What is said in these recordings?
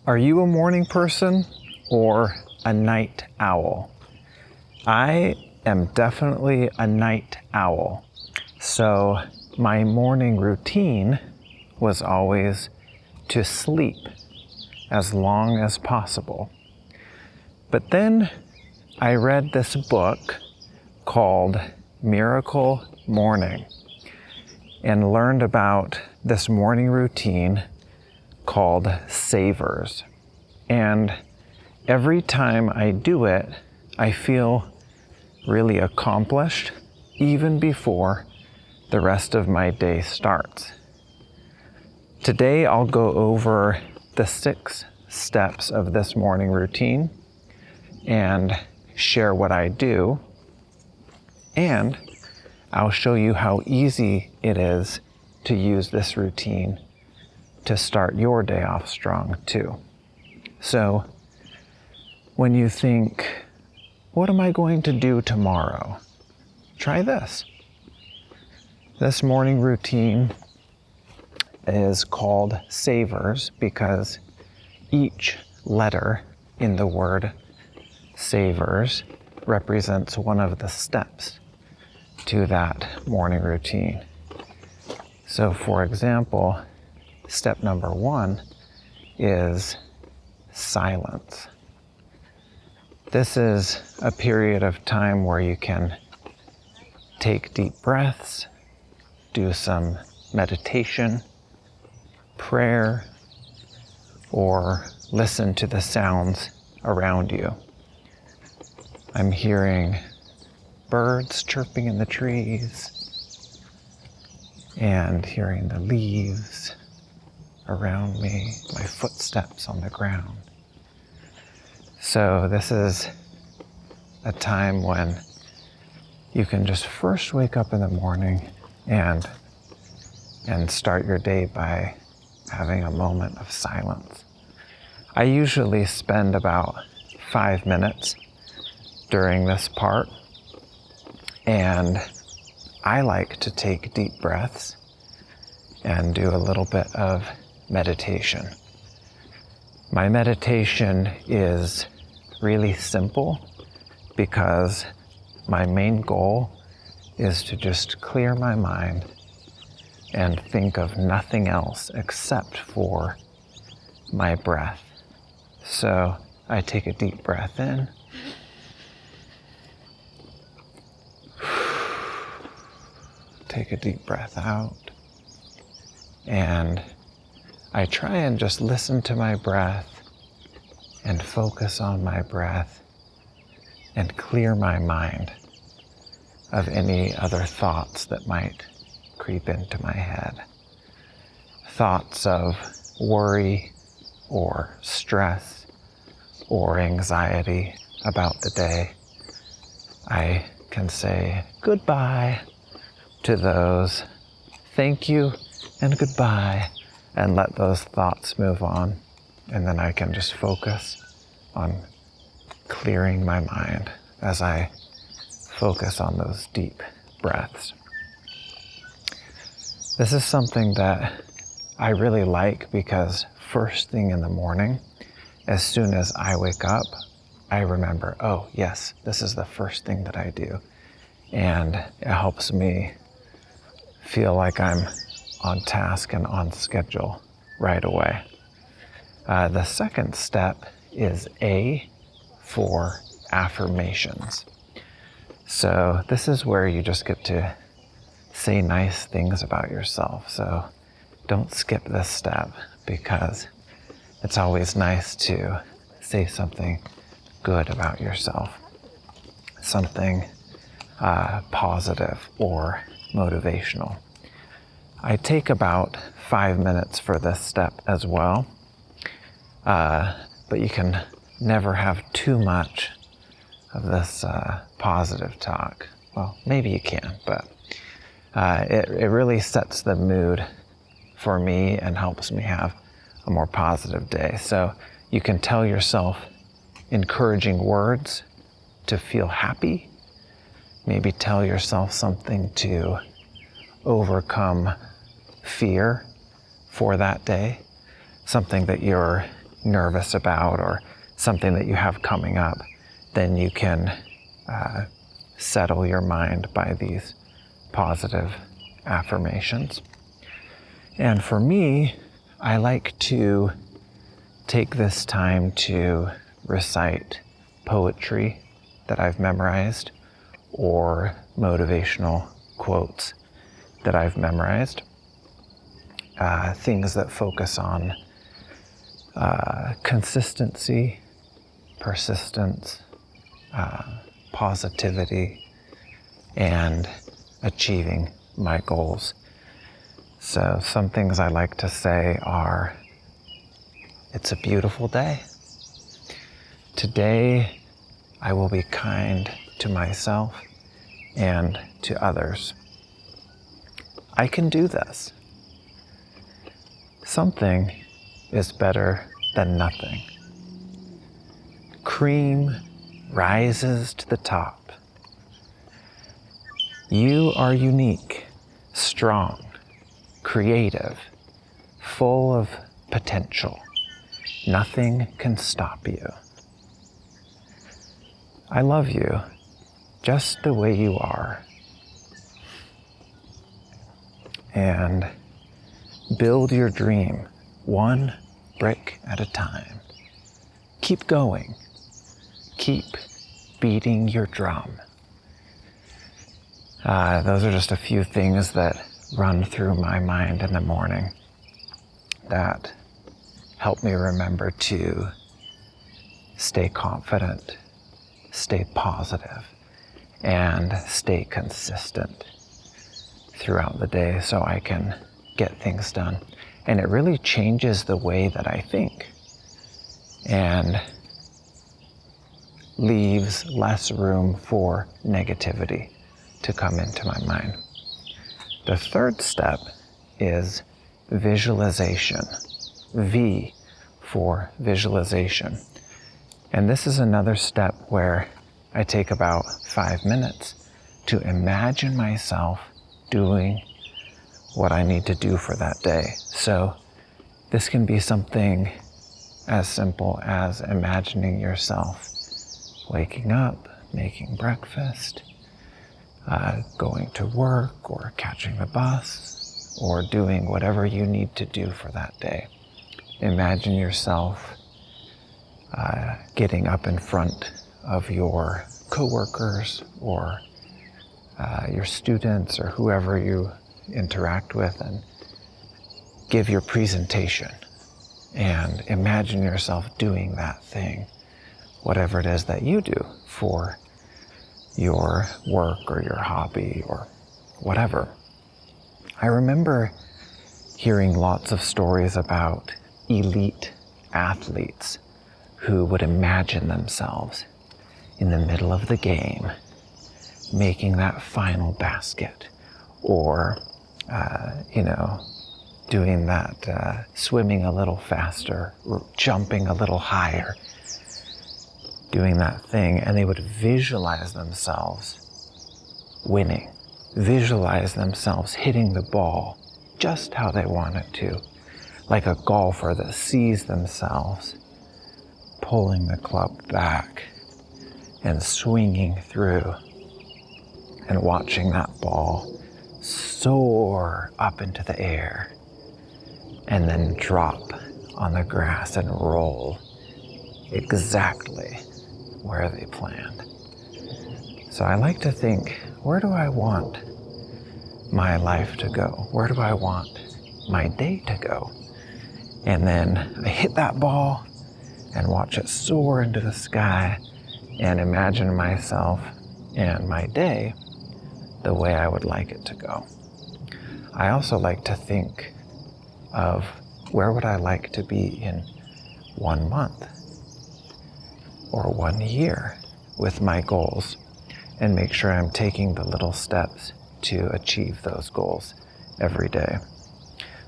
Are you a morning person or a night owl? I am definitely a night owl. So my morning routine was always to sleep as long as possible. But then I read this book called Miracle Morning and learned about this morning routine called Savers. And every time I do it, I feel really accomplished even before the rest of my day starts. Today I'll go over the 6 steps of this morning routine and share what I do, and I'll show you how easy it is to use this routine to start your day off strong too. So when you think, what am I going to do tomorrow? Try this. This morning routine is called Savers because each letter in the word Savers represents one of the steps to that morning routine. So for example, step number 1 is silence. This is a period of time where you can take deep breaths, do some meditation, prayer, or listen to the sounds around you. I'm hearing birds chirping in the trees and hearing the leaves around me, my footsteps on the ground. So this is a time when you can just first wake up in the morning and start your day by having a moment of silence. I usually spend about 5 minutes during this part, and I like to take deep breaths and do a little bit of meditation. My meditation is really simple because my main goal is to just clear my mind and think of nothing else except for my breath. So I take a deep breath in, take a deep breath out, and I try and just listen to my breath and focus on my breath and clear my mind of any other thoughts that might creep into my head. Thoughts of worry or stress or anxiety about the day. I can say goodbye to those, thank you and goodbye, and let those thoughts move on. And then I can just focus on clearing my mind as I focus on those deep breaths. This is something that I really like because first thing in the morning, as soon as I wake up, I remember, oh yes, this is the first thing that I do. And it helps me feel like I'm on task and on schedule right away. The second step is A for affirmations. So this is where you just get to say nice things about yourself. So don't skip this step because it's always nice to say something good about yourself, something positive or motivational. I take about 5 minutes for this step as well, but you can never have too much of this positive talk. Well, maybe you can, but it really sets the mood for me and helps me have a more positive day. So you can tell yourself encouraging words to feel happy. Maybe tell yourself something to overcome fear for that day, something that you're nervous about or something that you have coming up, then you can settle your mind by these positive affirmations. And for me, I like to take this time to recite poetry that I've memorized or motivational quotes that I've memorized. Things that focus on consistency, persistence, positivity, and achieving my goals. So some things I like to say are, it's a beautiful day. Today, I will be kind to myself and to others. I can do this. Something is better than nothing. Cream rises to the top. You are unique, strong, creative, full of potential. Nothing can stop you. I love you just the way you are. And build your dream one brick at a time. Keep going. Keep beating your drum. Those are just a few things that run through my mind in the morning that help me remember to stay confident, stay positive, and stay consistent throughout the day so I can get things done. And it really changes the way that I think and leaves less room for negativity to come into my mind. The third step is visualization. V for visualization. And this is another step where I take about 5 minutes to imagine myself doing what I need to do for that day. So this can be something as simple as imagining yourself waking up, making breakfast, going to work or catching the bus, or doing whatever you need to do for that day. Imagine yourself getting up in front of your coworkers or your students or whoever you interact with and give your presentation, and imagine yourself doing that thing, whatever it is that you do for your work or your hobby or whatever. I remember hearing lots of stories about elite athletes who would imagine themselves in the middle of the game making that final basket, or doing that, swimming a little faster, or jumping a little higher, doing that thing, and they would visualize themselves winning, visualize themselves hitting the ball just how they want it to, like a golfer that sees themselves pulling the club back and swinging through and watching that ball soar up into the air and then drop on the grass and roll exactly where they planned. So I like to think, where do I want my life to go? Where do I want my day to go? And then I hit that ball and watch it soar into the sky and imagine myself and my day the way I would like it to go. I also like to think of where would I like to be in 1 month or 1 year with my goals, and make sure I'm taking the little steps to achieve those goals every day.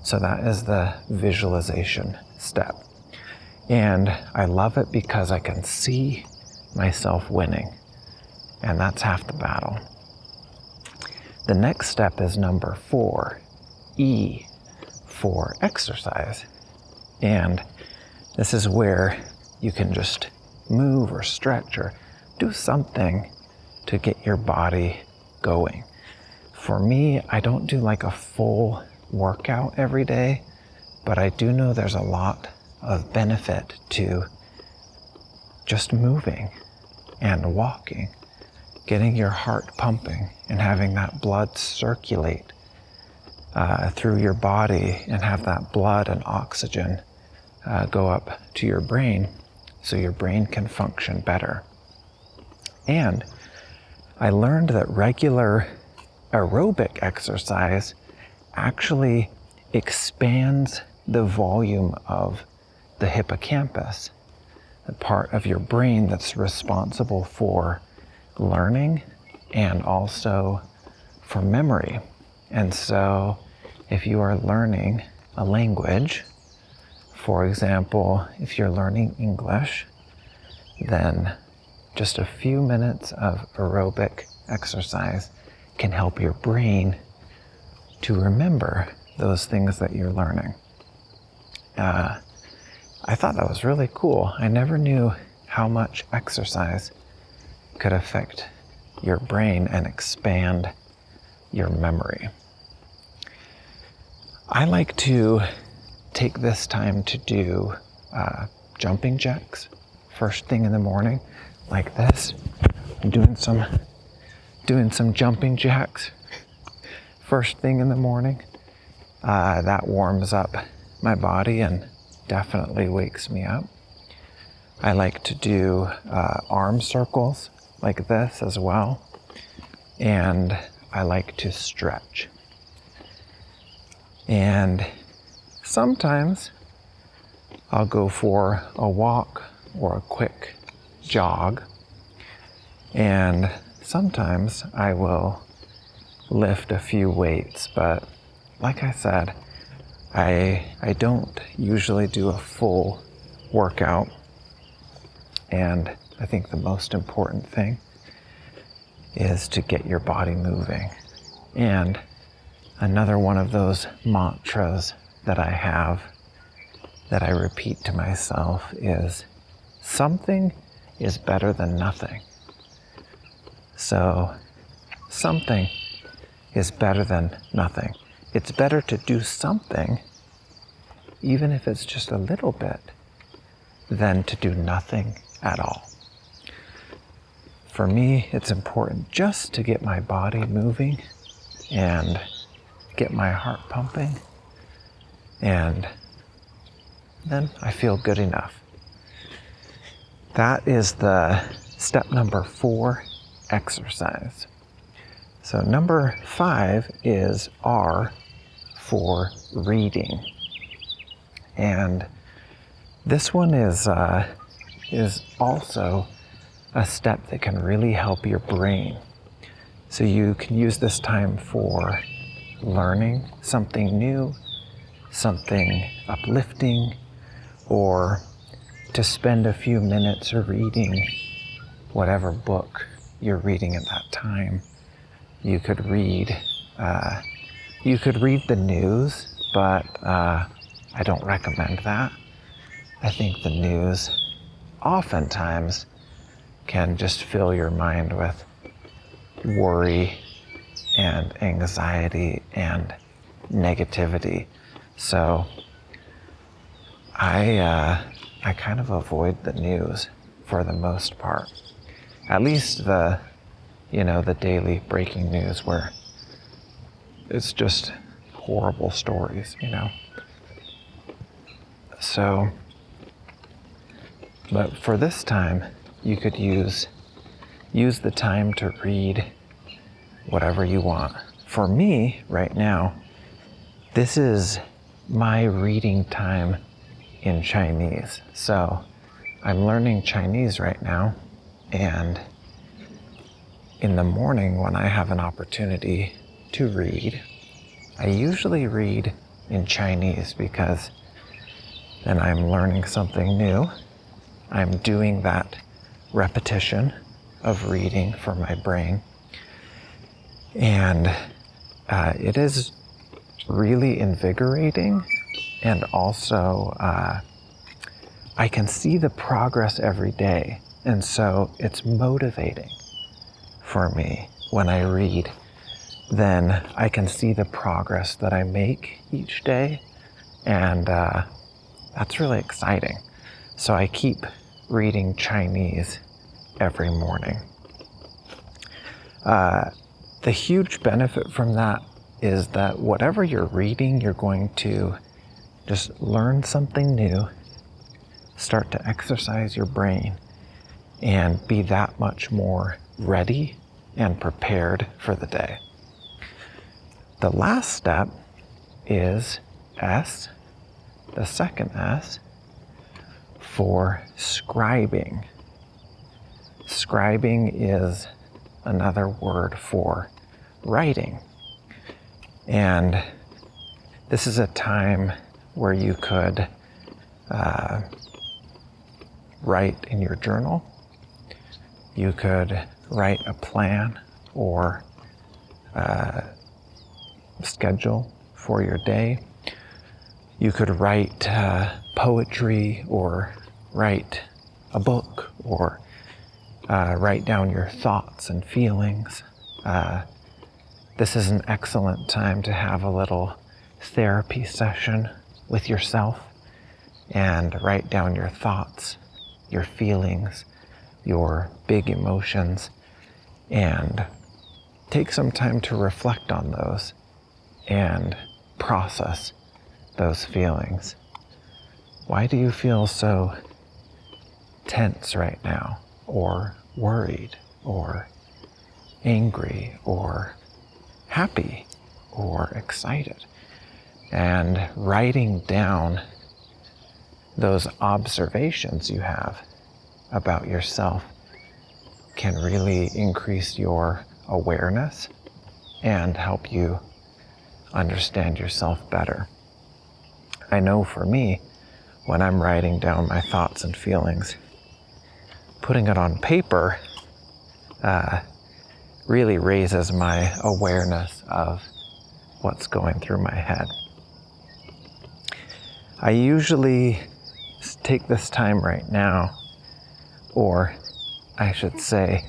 So that is the visualization step. And I love it because I can see myself winning, and that's half the battle. The next step is number 4, E for exercise. And This is where you can just move or stretch or do something to get your body going. For me, I don't do like a full workout every day, but I do know there's a lot of benefit to just moving and walking, getting your heart pumping and having that blood circulate through your body and have that blood and oxygen go up to your brain so your brain can function better. And I learned that regular aerobic exercise actually expands the volume of the hippocampus, the part of your brain that's responsible for learning and also for memory. And so if you are learning a language, for example, if you're learning English, then just a few minutes of aerobic exercise can help your brain to remember those things that you're learning. I thought that was really cool. I never knew how much exercise could affect your brain and expand your memory. I like to take this time to do jumping jacks first thing in the morning, like this. I'm doing some jumping jacks first thing in the morning. That warms up my body and definitely wakes me up. I like to do arm circles like this as well, and I like to stretch. And sometimes I'll go for a walk or a quick jog, and sometimes I will lift a few weights, but like I said, I don't usually do a full workout, and I think the most important thing is to get your body moving. And another one of those mantras that I have that I repeat to myself is, something is better than nothing. So something is better than nothing. It's better to do something, even if it's just a little bit, than to do nothing at all. For me, it's important just to get my body moving and get my heart pumping, and then I feel good enough. That is the step number 4, exercise. So number 5 is R for reading. And this one is also a step that can really help your brain. So you can use this time for learning something new, something uplifting, or to spend a few minutes reading whatever book you're reading at that time. You could read the news, but I don't recommend that. I think the news oftentimes can just fill your mind with worry and anxiety and negativity. So I kind of avoid the news for the most part. At least the daily breaking news where it's just horrible stories, So, but for this time, you could use the time to read whatever you want. For me, right now, this is my reading time in Chinese. So I'm learning Chinese right now, and in the morning when I have an opportunity to read, I usually read in Chinese because then I'm learning something new. I'm doing that repetition of reading for my brain. And it is really invigorating, and also I can see the progress every day. And so it's motivating for me when I read. Then I can see the progress that I make each day. And that's really exciting. So I keep reading Chinese every morning. The huge benefit from that is that whatever you're reading, you're going to just learn something new, start to exercise your brain, and be that much more ready and prepared for the day. The last step is S, the second S, for scribing. Scribing is another word for writing. And this is a time where you could write in your journal. You could write a plan or schedule for your day. You could write poetry or write a book or write down your thoughts and feelings. This is an excellent time to have a little therapy session with yourself and write down your thoughts, your feelings, your big emotions, and take some time to reflect on those and process those feelings. Why do you feel so tense right now, or worried, or angry, or happy, or excited? And writing down those observations you have about yourself can really increase your awareness and help you understand yourself better. I know for me, when I'm writing down my thoughts and feelings, putting it on paper really raises my awareness of what's going through my head. I usually take this time right now, or I should say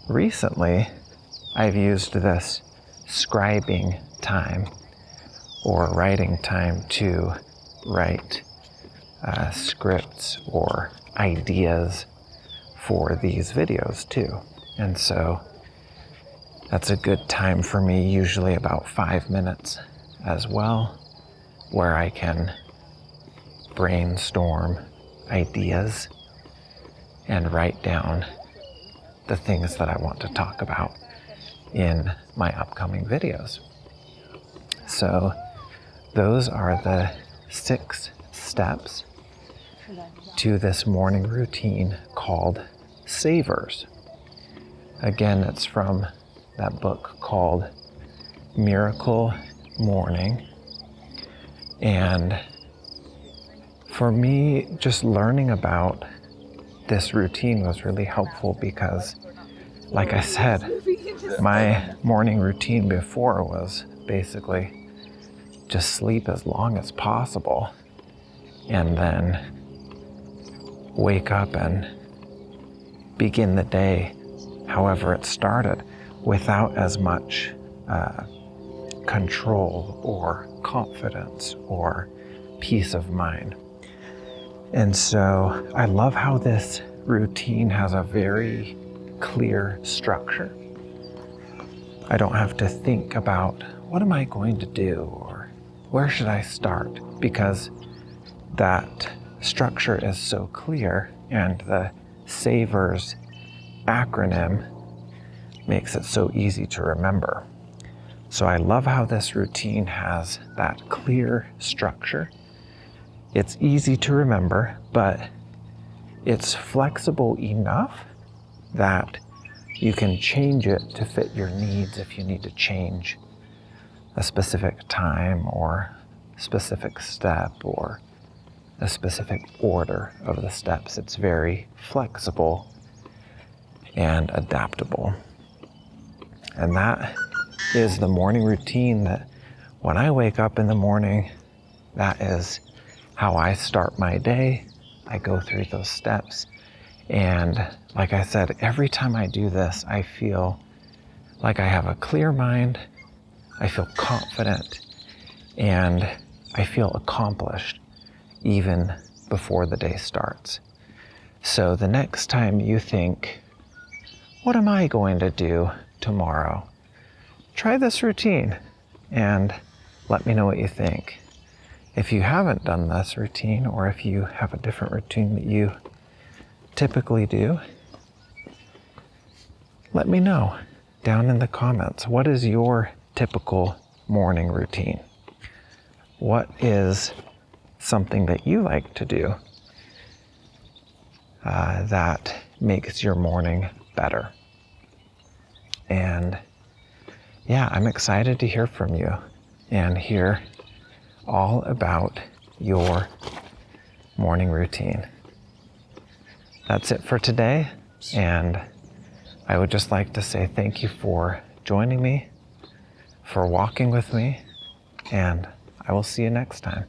recently, I've used this scribing time or writing time to write scripts or ideas for these videos too. And so that's a good time for me, usually about 5 minutes as well, where I can brainstorm ideas and write down the things that I want to talk about in my upcoming videos. So those are the 6 steps to this morning routine called Savers. Again, it's from that book called Miracle Morning. And for me, just learning about this routine was really helpful because, like I said, my morning routine before was basically just sleep as long as possible and then wake up and begin the day however it started, without as much control or confidence or peace of mind. And so I love how this routine has a very clear structure. I don't have to think about what am I going to do or where should I start, because that structure is so clear, and the SAVERS acronym makes it so easy to remember. So I love how this routine has that clear structure. It's easy to remember, but it's flexible enough that you can change it to fit your needs if you need to change a specific time or specific step or a specific order of the steps. It's very flexible and adaptable. And that is the morning routine that when I wake up in the morning, that is how I start my day. I go through those steps. And like I said, every time I do this, I feel like I have a clear mind, I feel confident, and I feel accomplished even before the day starts. So the next time you think, what am I going to do tomorrow? Try this routine and let me know what you think. If you haven't done this routine, or if you have a different routine that you typically do, let me know down in the comments. What is your typical morning routine? What is something that you like to do that makes your morning better? And yeah, I'm excited to hear from you and hear all about your morning routine. That's it for today, and I would just like to say thank you for joining me, for walking with me, and I will see you next time.